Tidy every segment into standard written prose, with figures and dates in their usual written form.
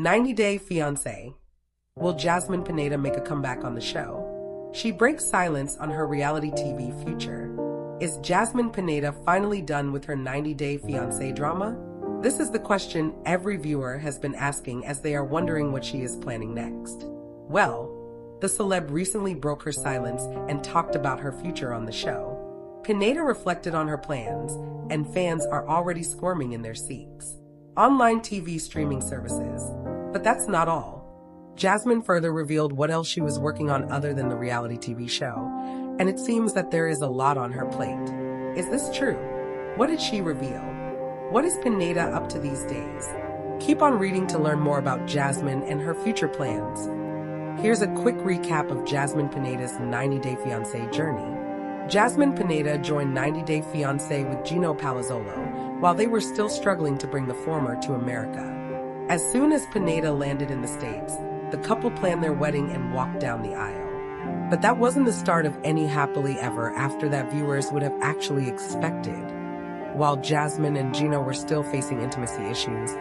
90 Day Fiancé. Will Jasmine Pineda make a comeback on the show? She breaks silence on her reality TV future. Is Jasmine Pineda finally done with her 90 Day Fiancé drama? This is the question every viewer has been asking as they are wondering what she is planning next. Well, the celeb recently broke her silence and talked about her future on the show. Pineda reflected on her plans, and fans are already squirming in their seats. Online TV streaming services. But that's not all. Jasmine further revealed what else she was working on other than the reality TV show, and it seems that there is a lot on her plate. Is this true? What did she reveal? What is Pineda up to these days? Keep on reading to learn more about Jasmine and her future plans. Here's a quick recap of Jasmine Pineda's 90 Day Fiancé journey. Jasmine Pineda joined 90 Day Fiancé with Gino while they were still struggling to bring the former to America. As soon as Pineda landed in the States, the couple planned their wedding and walked down the aisle. But that wasn't the start of any happily ever after that viewers would have actually expected. While Jasmine and Gino were still facing intimacy issues,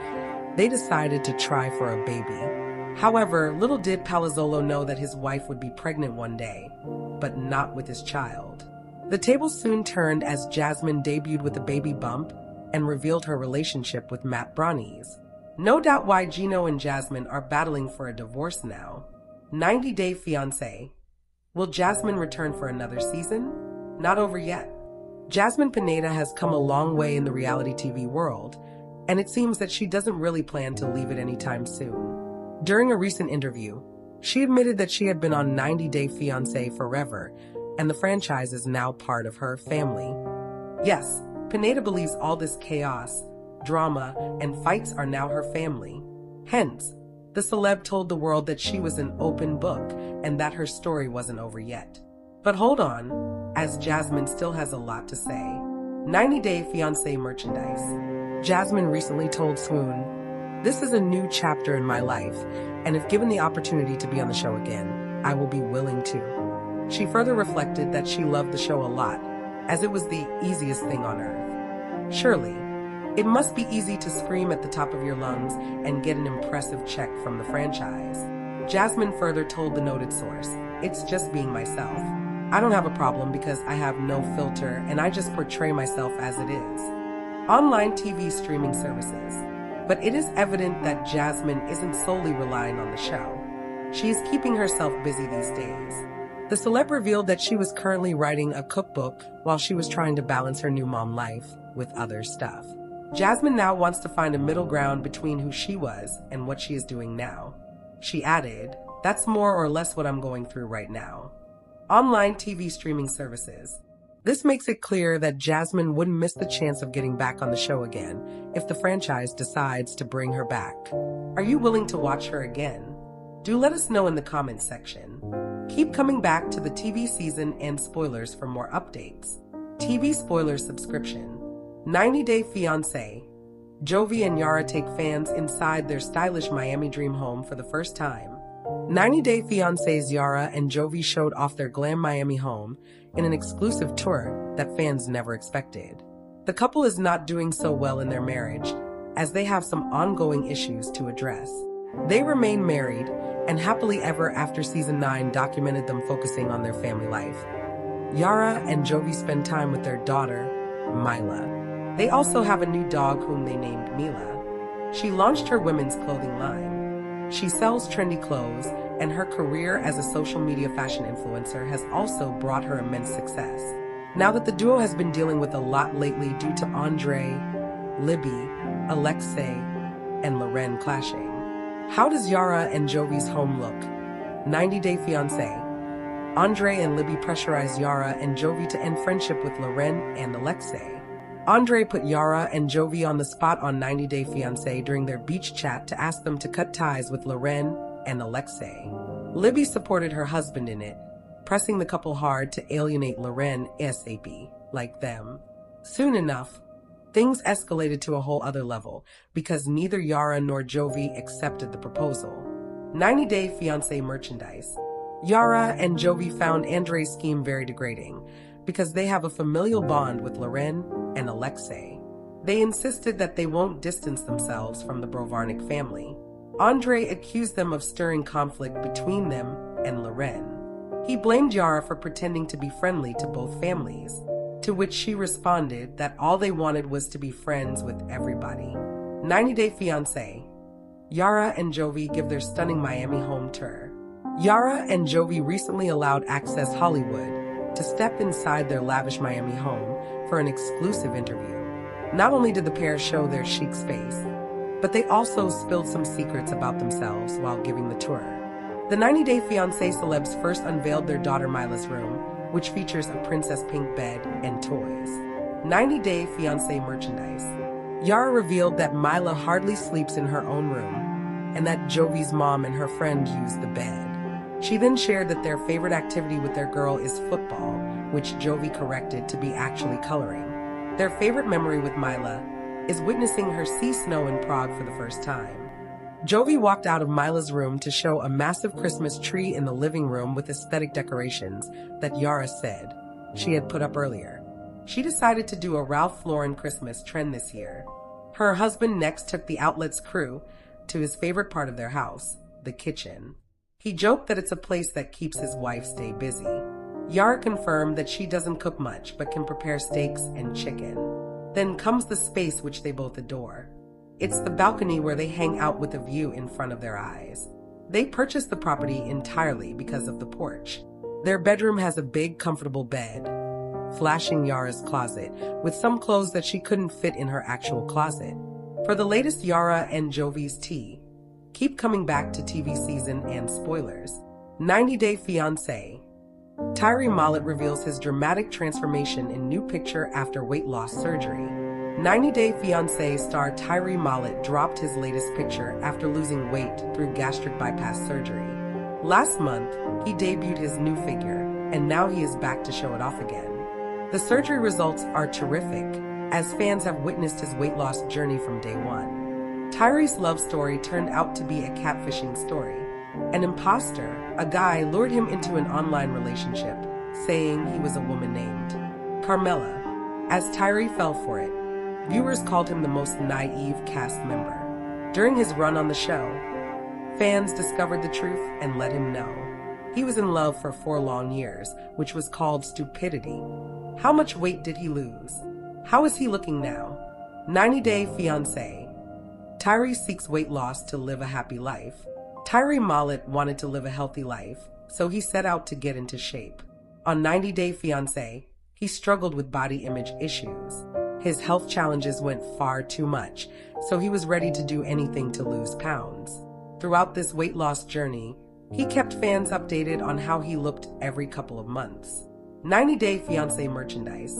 they decided to try for a baby. However, little did Palazzolo know that his wife would be pregnant one day, but not with his child. The tables soon turned as Jasmine debuted with a baby bump and revealed her relationship with Matt Brownies. No doubt why Gino and Jasmine are battling for a divorce now. 90 Day Fiancé. Will Jasmine return for another season? Not over yet. Jasmine Pineda has come a long way in the reality TV world, and it seems that she doesn't really plan to leave it anytime soon. During a recent interview, she admitted that she had been on 90 Day Fiancé forever, and the franchise is now part of her family. Yes, Pineda believes all this chaos, drama, and fights are now her family. Hence, the celeb told the world that she was an open book and that her story wasn't over yet. But hold on, as Jasmine still has a lot to say. 90 Day Fiancé merchandise. Jasmine recently told Swoon, "This is a new chapter in my life, and if given the opportunity to be on the show again, I will be willing to." She further reflected that she loved the show a lot, as it was the easiest thing on earth. Surely, it must be easy to scream at the top of your lungs and get an impressive check from the franchise. Jasmine further told the noted source, "It's just being myself. I don't have a problem because I have no filter and I just portray myself as it is." Online TV streaming services. But it is evident that Jasmine isn't solely relying on the show. She is keeping herself busy these days. The celeb revealed that she was currently writing a cookbook while she was trying to balance her new mom life with other stuff. Jasmine now wants to find a middle ground between who she was and what she is doing now. She added, "That's more or less what I'm going through right now." Online TV streaming services. This makes it clear that Jasmine wouldn't miss the chance of getting back on the show again if the franchise decides to bring her back. Are you willing to watch her again? Do let us know in the comments section. Keep coming back to the TV season and spoilers for more updates. TV spoilers subscription. 90 Day Fiancé. Jovi and Yara take fans inside their stylish Miami dream home for the first time. 90 Day Fiancé's Yara and Jovi showed off their glam Miami home in an exclusive tour that fans never expected. The couple is not doing so well in their marriage, as they have some ongoing issues to address. They remain married, and happily ever after season 9 documented them focusing on their family life. Yara and Jovi spend time with their daughter, Mila. They also have a new dog whom they named Mila. She launched her women's clothing line. She sells trendy clothes, and her career as a social media fashion influencer has also brought her immense success. Now that the duo has been dealing with a lot lately due to Andre, Libby, Alexei, and Loren clashing. How does Yara and Jovi's home look? 90 Day Fiancé. Andre and Libby pressurized Yara and Jovi to end friendship with Loren and Alexei. Andre put Yara and Jovi on the spot on 90 Day Fiancé during their beach chat to ask them to cut ties with Loren and Alexei. Libby supported her husband in it, pressing the couple hard to alienate Loren ASAP, like them. Soon enough, things escalated to a whole other level because neither Yara nor Jovi accepted the proposal. 90 Day Fiancé merchandise. Yara and Jovi found Andre's scheme very degrading because they have a familial bond with Loren and Alexei. They insisted that they won't distance themselves from the Brovarnik family. Andre accused them of stirring conflict between them and Loren. He blamed Yara for pretending to be friendly to both families, to which she responded that all they wanted was to be friends with everybody. 90 Day Fiancé. Yara and Jovi give their stunning Miami home tour. Yara and Jovi recently allowed Access Hollywood to step inside their lavish Miami home for an exclusive interview. Not only did the pair show their chic space, but they also spilled some secrets about themselves while giving the tour. The 90 Day Fiancé celebs first unveiled their daughter Mila's room, which features a princess pink bed and toys. 90 Day Fiancé merchandise. Yara revealed that Mila hardly sleeps in her own room, and that Jovi's mom and her friend use the bed. She then shared that their favorite activity with their girl is football, which Jovi corrected to be actually coloring. Their favorite memory with Mila is witnessing her see snow in Prague for the first time. Jovi walked out of Mila's room to show a massive Christmas tree in the living room with aesthetic decorations that Yara said she had put up earlier. She decided to do a Ralph Lauren Christmas trend this year. Her husband next took the outlet's crew to his favorite part of their house, the kitchen. He joked that it's a place that keeps his wife stay busy. Yara confirmed that she doesn't cook much but can prepare steaks and chicken. Then comes the space which they both adore. It's the balcony where they hang out with a view in front of their eyes. They purchased the property entirely because of the porch. Their bedroom has a big, comfortable bed, flashing Yara's closet, with some clothes that she couldn't fit in her actual closet. For the latest Yara and Jovi's tea, keep coming back to TV season and spoilers. 90 Day Fiancé. Tyree Mollett reveals his dramatic transformation in new picture after weight loss surgery. 90 Day Fiancé star Tyree Mollett dropped his latest picture after losing weight through gastric bypass surgery. Last month, he debuted his new figure, and now he is back to show it off again. The surgery results are terrific, as fans have witnessed his weight loss journey from day one. Tyree's love story turned out to be a catfishing story. An imposter, a guy, lured him into an online relationship, saying he was a woman named Carmela. As Tyree fell for it, viewers called him the most naive cast member. During his run on the show, fans discovered the truth and let him know he was in love for 4 long years, which was called stupidity. How much weight did he lose? How is he looking now? 90 Day Fiancé. Tyree seeks weight loss to live a happy life. Tyree Mollett wanted to live a healthy life, so he set out to get into shape. On 90 Day Fiancé, he struggled with body image issues. His health challenges went far too much, so he was ready to do anything to lose pounds. Throughout this weight loss journey, he kept fans updated on how he looked every couple of months. 90 Day Fiancé merchandise.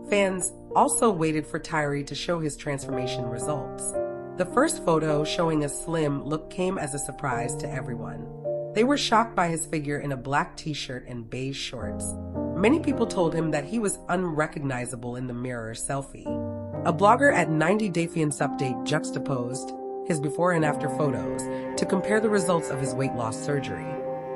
Fans also waited for Tyree to show his transformation results. The first photo showing a slim look came as a surprise to everyone. They were shocked by his figure in a black t-shirt and beige shorts. Many people told him that he was unrecognizable in the mirror selfie. A blogger at 90 Day Fiancé Update juxtaposed his before and after photos to compare the results of his weight loss surgery.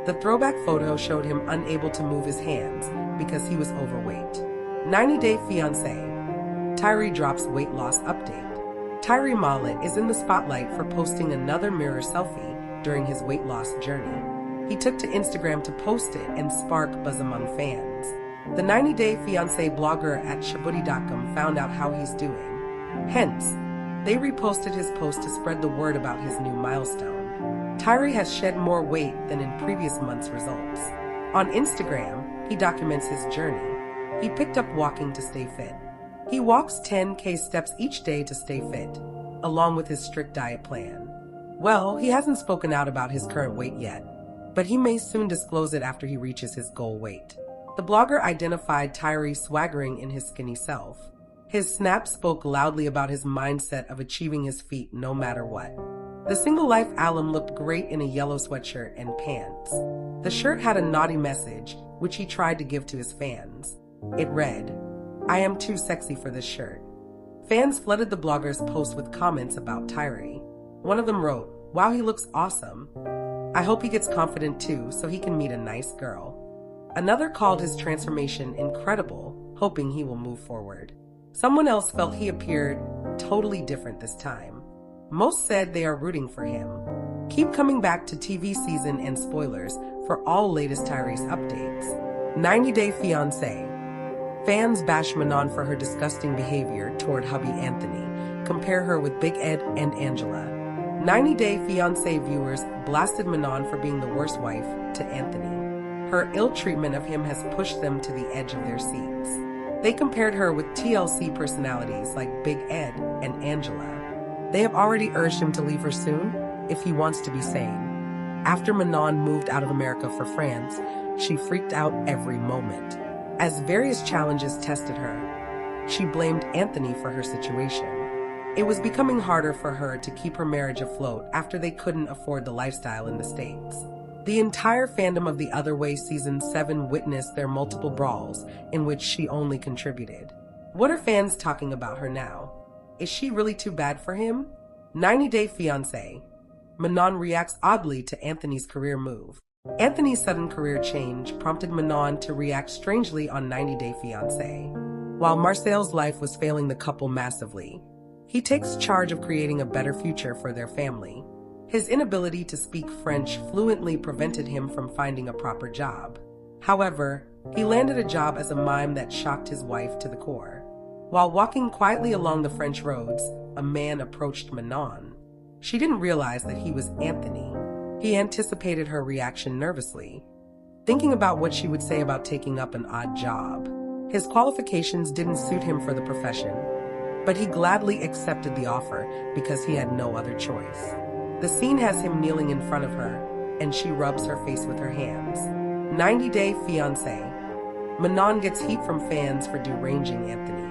The throwback photo showed him unable to move his hands because he was overweight. 90 Day Fiancé. Tyree drops weight loss update. Tyree Mollett is in the spotlight for posting another mirror selfie during his weight loss journey. He took to Instagram to post it and spark buzz among fans. The 90 Day Fiancé blogger at shabuti.com found out how he's doing. Hence, they reposted his post to spread the word about his new milestone. Tyree has shed more weight than in previous months' results. On Instagram, he documents his journey. He picked up walking to stay fit. He walks 10K steps each day to stay fit, along with his strict diet plan. Well, he hasn't spoken out about his current weight yet, but he may soon disclose it after he reaches his goal weight. The blogger identified Tyree swaggering in his skinny self. His snap spoke loudly about his mindset of achieving his feat no matter what. The single life alum looked great in a yellow sweatshirt and pants. The shirt had a naughty message, which he tried to give to his fans. It read, "I am too sexy for this shirt." Fans flooded the blogger's post with comments about Tyree. One of them wrote, "Wow, he looks awesome. I hope he gets confident too so he can meet a nice girl." Another called his transformation incredible, hoping he will move forward. Someone else felt he appeared totally different this time. Most said they are rooting for him. Keep coming back to TV season and spoilers for all latest Tyrese updates. 90 Day Fiancé. Fans bash Manon for her disgusting behavior toward hubby Anthony, compare her with Big Ed and Angela. 90 Day Fiancé viewers blasted Manon for being the worst wife to Anthony. Her ill treatment of him has pushed them to the edge of their seats. They compared her with TLC personalities like Big Ed and Angela. They have already urged him to leave her soon if he wants to be sane. After Manon moved out of America for France, she freaked out every moment. As various challenges tested her, she blamed Anthony for her situation. It was becoming harder for her to keep her marriage afloat after they couldn't afford the lifestyle in the States. The entire fandom of The Other Way Season 7 witnessed their multiple brawls, in which she only contributed. What are fans talking about her now? Is she really too bad for him? 90 Day Fiancé. Manon reacts oddly to Anthony's career move. Anthony's sudden career change prompted Manon to react strangely on 90 Day Fiancé. While Marcel's life was failing the couple massively, he takes charge of creating a better future for their family. His inability to speak French fluently prevented him from finding a proper job. However, he landed a job as a mime that shocked his wife to the core. While walking quietly along the French roads, a man approached Manon. She didn't realize that he was Anthony. He anticipated her reaction nervously, thinking about what she would say about taking up an odd job. His qualifications didn't suit him for the profession, but he gladly accepted the offer because he had no other choice. The scene has him kneeling in front of her, and she rubs her face with her hands. 90 Day Fiancé. Manon gets heat from fans for deranging Anthony.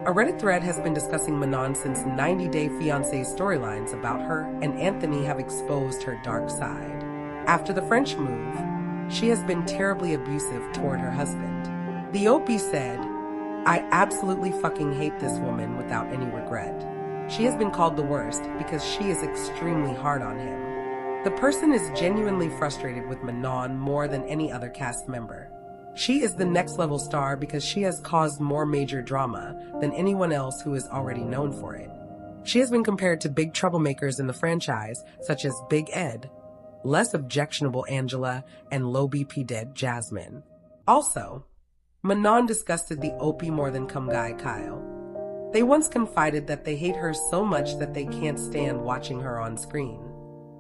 A Reddit thread has been discussing Manon since 90 Day Fiancé's storylines about her and Anthony have exposed her dark side. After the French move, she has been terribly abusive toward her husband. The OP said, "I absolutely fucking hate this woman without any regret. She has been called the worst because she is extremely hard on him." The person is genuinely frustrated with Manon more than any other cast member. She is the next level star because she has caused more major drama than anyone else who is already known for it. She has been compared to big troublemakers in the franchise, such as Big Ed, less objectionable Angela, and low BP dead Jasmine. Also, Manon disgusted the OP more than cum guy Kyle. They once confided that they hate her so much that they can't stand watching her on screen.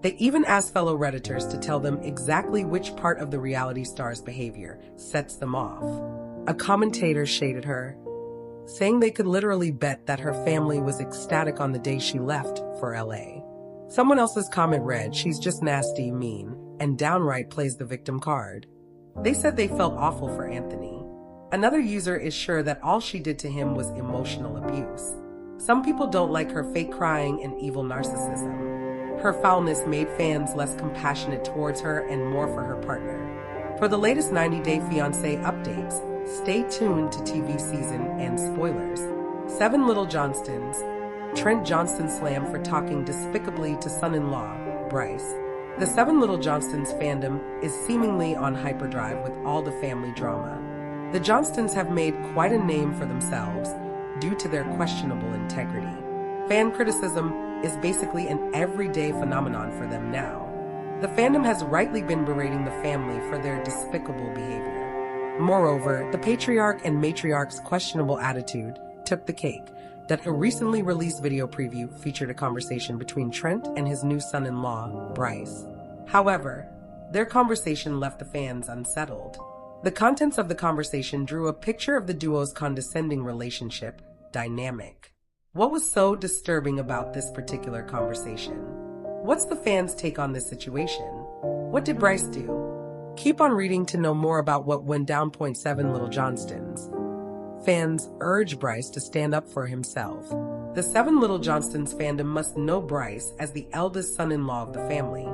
They even asked fellow Redditors to tell them exactly which part of the reality star's behavior sets them off. A commentator shaded her, saying they could literally bet that her family was ecstatic on the day she left for LA. Someone else's comment read, "She's just nasty, mean, and downright plays the victim card." They said they felt awful for Anthony. Another user is sure that all she did to him was emotional abuse. Some people don't like her fake crying and evil narcissism. Her foulness made fans less compassionate towards her and more for her partner. For the latest 90 Day Fiancé updates, stay tuned to TV season and spoilers. 7 Little Johnstons. Trent Johnston slammed for talking despicably to son-in-law, Bryce. The 7 Little Johnstons fandom is seemingly on hyperdrive with all the family drama. The Johnstons have made quite a name for themselves due to their questionable integrity. Fan criticism is basically an everyday phenomenon for them now. The fandom has rightly been berating the family for their despicable behavior. Moreover, the patriarch and matriarch's questionable attitude took the cake. That a recently released video preview featured a conversation between Trent and his new son-in-law, Bryce. However, their conversation left the fans unsettled. The contents of the conversation drew a picture of the duo's condescending relationship dynamic. What was so disturbing about this particular conversation? What's the fans' take on this situation? What did Bryce do? Keep on reading to know more about what went down. 7 Little Johnstons. Fans urge Bryce to stand up for himself. The 7 Little Johnstons fandom must know Bryce as the eldest son-in-law of the family.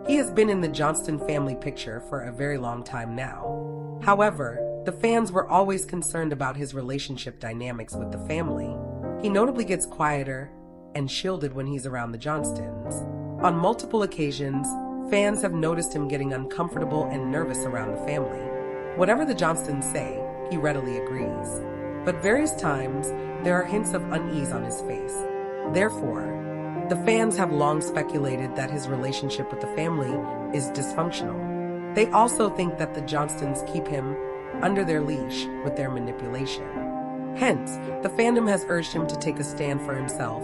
He has been in the Johnston family picture for a very long time now. However, the fans were always concerned about his relationship dynamics with the family. He notably gets quieter and shielded when he's around the Johnstons. On multiple occasions, fans have noticed him getting uncomfortable and nervous around the family. Whatever the Johnstons say, he readily agrees. But various times, there are hints of unease on his face. Therefore, The fans have long speculated that his relationship with the family is dysfunctional. They also think that the Johnstons keep him under their leash with their manipulation. Hence, the fandom has urged him to take a stand for himself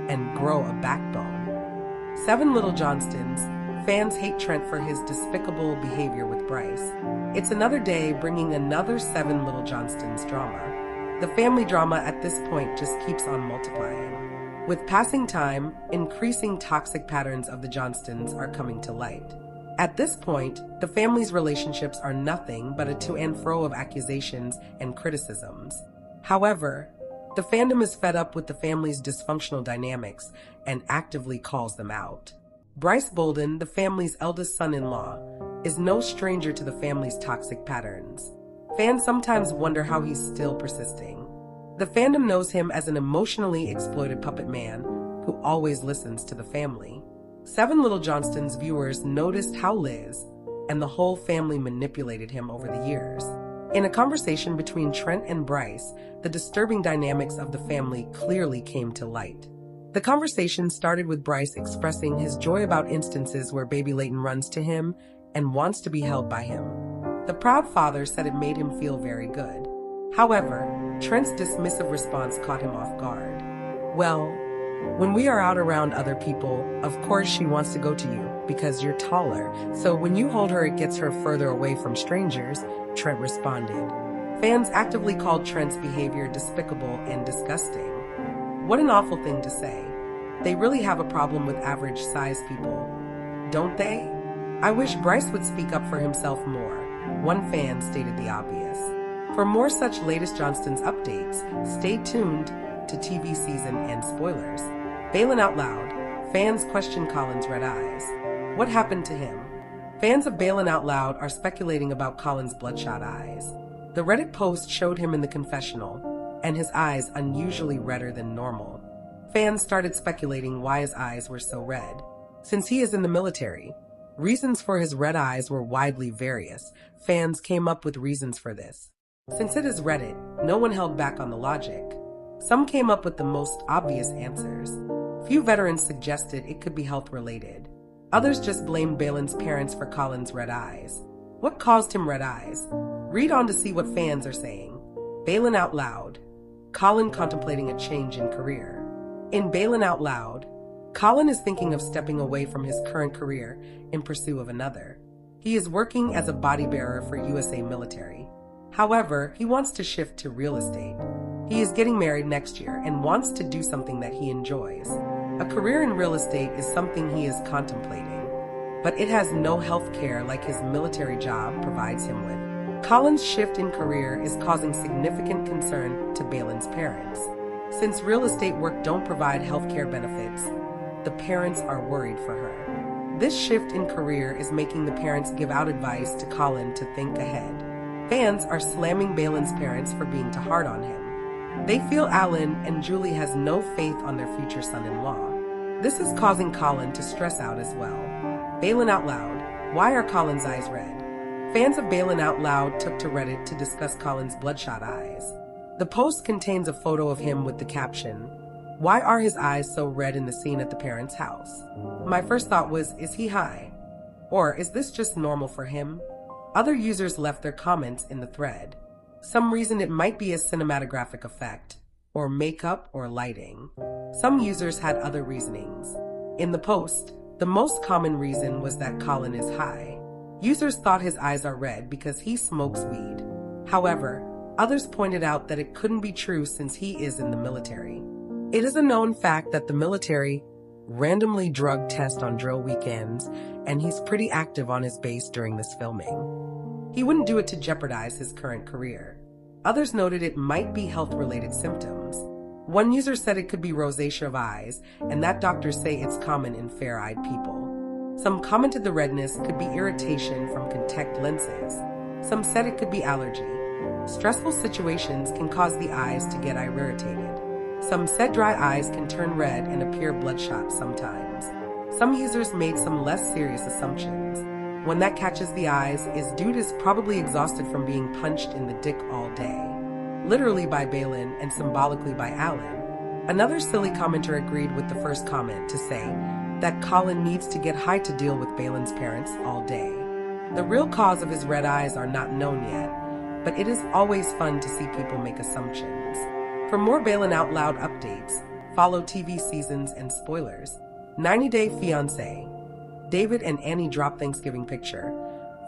and grow a backbone. 7 Little Johnstons. Fans hate Trent for his despicable behavior with Bryce. It's another day bringing another 7 Little Johnstons drama. The family drama at this point just keeps on multiplying. With passing time, increasing toxic patterns of the Johnstons are coming to light. At this point, the family's relationships are nothing but a to and fro of accusations and criticisms. However, the fandom is fed up with the family's dysfunctional dynamics and actively calls them out. Bryce Bolden, the family's eldest son-in-law, is no stranger to the family's toxic patterns. Fans sometimes wonder how he's still persisting. The fandom knows him as an emotionally exploited puppet man who always listens to the family. 7 Little Johnstons viewers noticed how Liz and the whole family manipulated him over the years. In a conversation between Trent and Bryce, the disturbing dynamics of the family clearly came to light. The conversation started with Bryce expressing his joy about instances where baby Leighton runs to him and wants to be held by him. The proud father said it made him feel very good. However, Trent's dismissive response caught him off guard. "Well, when we are out around other people, of course she wants to go to you because you're taller, so when you hold her it gets her further away from strangers," Trent responded. Fans actively called Trent's behavior despicable and disgusting. What an awful thing to say. They really have a problem with average-sized people, don't they? "I wish Bryce would speak up for himself more," one fan stated the obvious. For more such latest Johnstons updates, stay tuned to TV season and spoilers. Bailin' Out Loud. Fans question Colin's red eyes. What happened to him? Fans of Bailin' Out Loud are speculating about Colin's bloodshot eyes. The Reddit post showed him in the confessional, and his eyes unusually redder than normal. Fans started speculating why his eyes were so red. Since he is in the military, reasons for his red eyes were widely various. Fans came up with reasons for this. Since it is Reddit, no one held back on the logic. Some came up with the most obvious answers. Few veterans suggested it could be health-related. Others just blamed Balin's parents for Colin's red eyes. What caused him red eyes? Read on to see what fans are saying. Bailin' Out Loud. Colin contemplating a change in career. In Bailin' Out Loud, Colin is thinking of stepping away from his current career in pursuit of another. He is working as a body bearer for USA military. However, he wants to shift to real estate. He is getting married next year and wants to do something that he enjoys. A career in real estate is something he is contemplating, but it has no health care like his military job provides him with. Colin's shift in career is causing significant concern to Balin's parents. Since real estate work don't provide healthcare benefits, the parents are worried for her. This shift in career is making the parents give out advice to Colin to think ahead. Fans are slamming Balin's parents for being too hard on him. They feel Alan and Julie has no faith on their future son-in-law. This is causing Colin to stress out as well. Bailin' Out Loud. Why are Colin's eyes red? Fans of Bailin' Out Loud took to Reddit to discuss Colin's bloodshot eyes. The post contains a photo of him with the caption, "Why are his eyes so red in the scene at the parents' house?" My first thought was, is he high? Or is this just normal for him? Other users left their comments in the thread. Some reasoned it might be a cinematographic effect, or makeup or lighting. Some users had other reasonings. In the post, the most common reason was that Colin is high. Users thought his eyes are red because he smokes weed. However, others pointed out that it couldn't be true since he is in the military. It is a known fact that the military randomly drug test on drill weekends, and he's pretty active on his base during this filming. He wouldn't do it to jeopardize his current career. Others noted it might be health-related symptoms. One user said it could be rosacea of eyes, and that doctors say it's common in fair-eyed people. Some commented the redness could be irritation from contact lenses. Some said it could be allergy. Stressful situations can cause the eyes to get irritated. Some said dry eyes can turn red and appear bloodshot sometimes. Some users made some less serious assumptions. One that catches the eyes is dude is probably exhausted from being punched in the dick all day, literally by Balin and symbolically by Alan. Another silly commenter agreed with the first comment to say that Colin needs to get high to deal with Balin's parents all day. The real cause of his red eyes are not known yet, but it is always fun to see people make assumptions. For more Balin Out Loud updates, follow TV seasons and spoilers. 90 Day Fiancé. David and Annie drop Thanksgiving picture.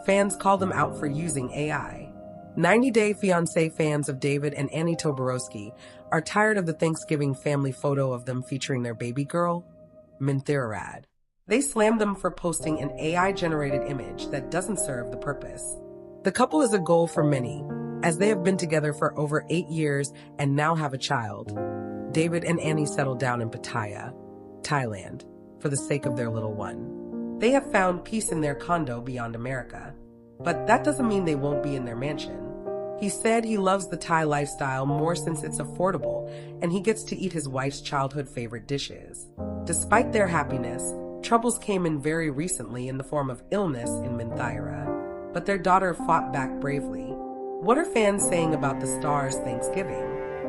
Fans call them out for using AI. 90 Day Fiancé fans of David and Annie Toborowski are tired of the Thanksgiving family photo of them featuring their baby girl, Minthirad. They slammed them for posting an AI-generated image that doesn't serve the purpose. The couple is a goal for many, as they have been together for over 8 years and now have a child. David and Annie settled down in Pattaya, Thailand, for the sake of their little one. They have found peace in their condo beyond America, but that doesn't mean they won't be in their mansion. He said he loves the Thai lifestyle more since it's affordable and he gets to eat his wife's childhood favorite dishes. Despite their happiness, troubles came in very recently in the form of illness in Minthira, but their daughter fought back bravely. What are fans saying about the star's Thanksgiving?